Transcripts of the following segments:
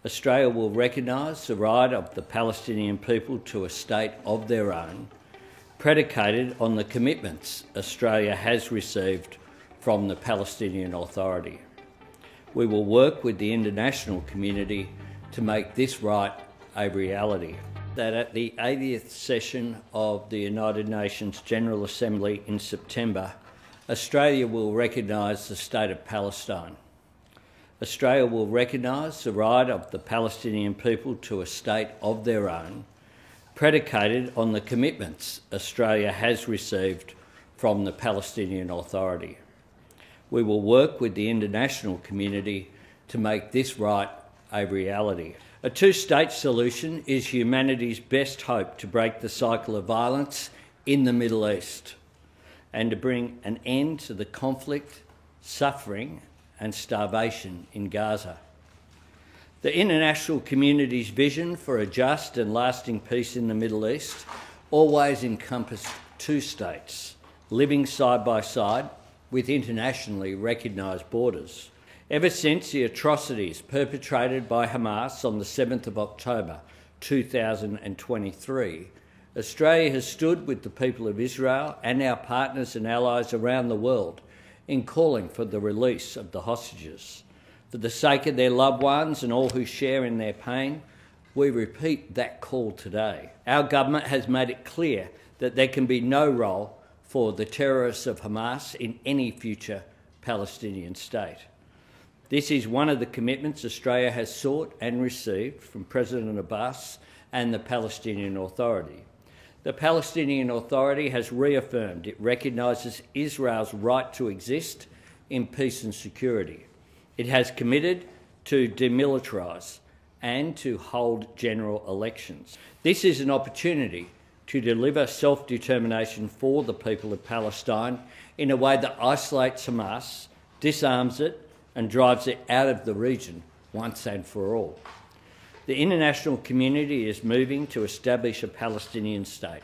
Australia will recognise the right of the Palestinian people to a state of their own, predicated on the commitments Australia has received from the Palestinian Authority. We will work with the international community to make this right a reality. That at the 80th session of the United Nations General Assembly in September, Australia will recognise the State of Palestine. Australia will recognise the right of the Palestinian people to a state of their own, predicated on the commitments Australia has received from the Palestinian Authority. We will work with the international community to make this right a reality. A two-state solution is humanity's best hope to break the cycle of violence in the Middle East and to bring an end to the conflict, suffering and starvation in Gaza. The international community's vision for a just and lasting peace in the Middle East always encompassed two states, living side by side with internationally recognised borders. Ever since the atrocities perpetrated by Hamas on the 7th of October 2023, Australia has stood with the people of Israel and our partners and allies around the world in calling for the release of the hostages. For the sake of their loved ones and all who share in their pain, we repeat that call today. Our government has made it clear that there can be no role for the terrorists of Hamas in any future Palestinian state. This is one of the commitments Australia has sought and received from President Abbas and the Palestinian Authority. The Palestinian Authority has reaffirmed it recognises Israel's right to exist in peace and security. It has committed to demilitarise and to hold general elections. This is an opportunity to deliver self-determination for the people of Palestine in a way that isolates Hamas, disarms it and drives it out of the region once and for all. The international community is moving to establish a Palestinian state,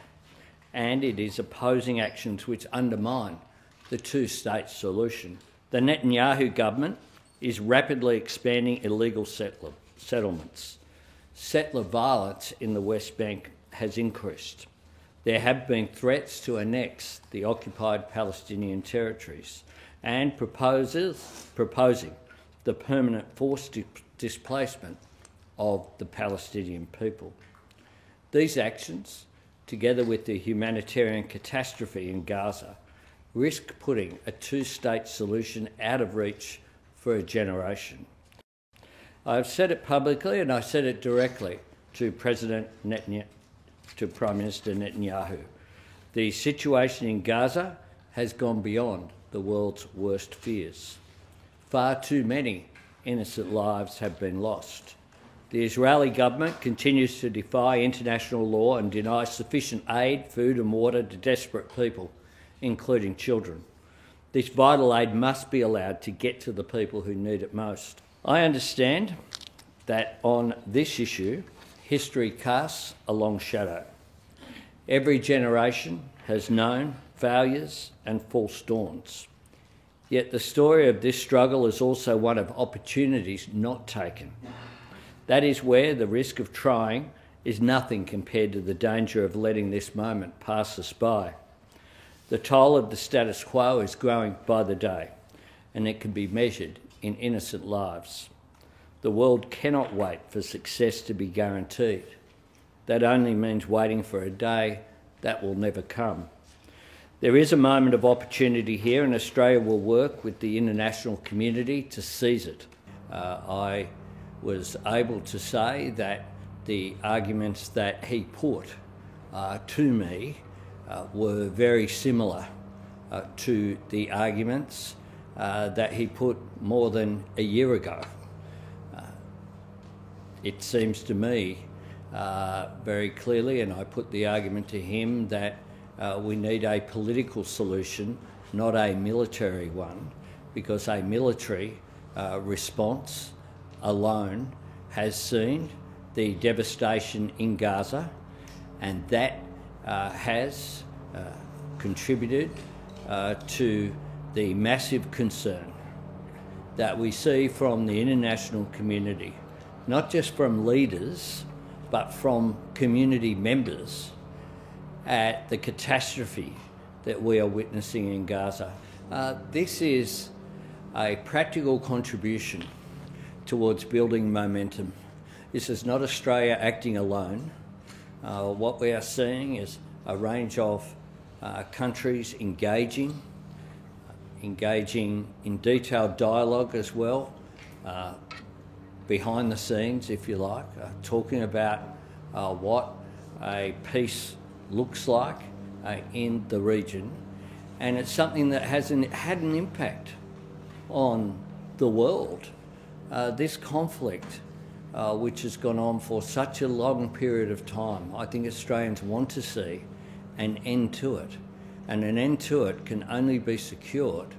and it is opposing actions which undermine the two-state solution. The Netanyahu government is rapidly expanding illegal settlements. Settler violence in the West Bank has increased. There have been threats to annex the occupied Palestinian territories and proposing the permanent forced displacement of the Palestinian people. These actions, together with the humanitarian catastrophe in Gaza, risk putting a two-state solution out of reach for a generation. I've said it publicly and I said it directly to Prime Minister Netanyahu. The situation in Gaza has gone beyond the world's worst fears. Far too many innocent lives have been lost. The Israeli government continues to defy international law and deny sufficient aid, food and water to desperate people, including children. This vital aid must be allowed to get to the people who need it most. I understand that on this issue, history casts a long shadow. Every generation has known failures and false dawns. Yet the story of this struggle is also one of opportunities not taken. That is where the risk of trying is nothing compared to the danger of letting this moment pass us by. The toll of the status quo is growing by the day, and it can be measured in innocent lives. The world cannot wait for success to be guaranteed. That only means waiting for a day that will never come. There is a moment of opportunity here, and Australia will work with the international community to seize it. I was able to say that the arguments that he put to me were very similar to the arguments that he put more than a year ago. It seems to me very clearly, and I put the argument to him, that we need a political solution, not a military one, because a military response alone has seen the devastation in Gaza, and that has contributed to the massive concern that we see from the international community not just from leaders, but from community members at the catastrophe that we are witnessing in Gaza. This is a practical contribution towards building momentum. This is not Australia acting alone. What we are seeing is a range of countries engaging in detailed dialogue as well, behind the scenes, if you like, talking about what a peace looks like in the region. And it's something that had an impact on the world. This conflict, which has gone on for such a long period of time, I think Australians want to see an end to it. And an end to it can only be secured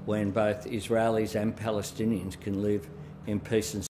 when both Israelis and Palestinians can live in peace and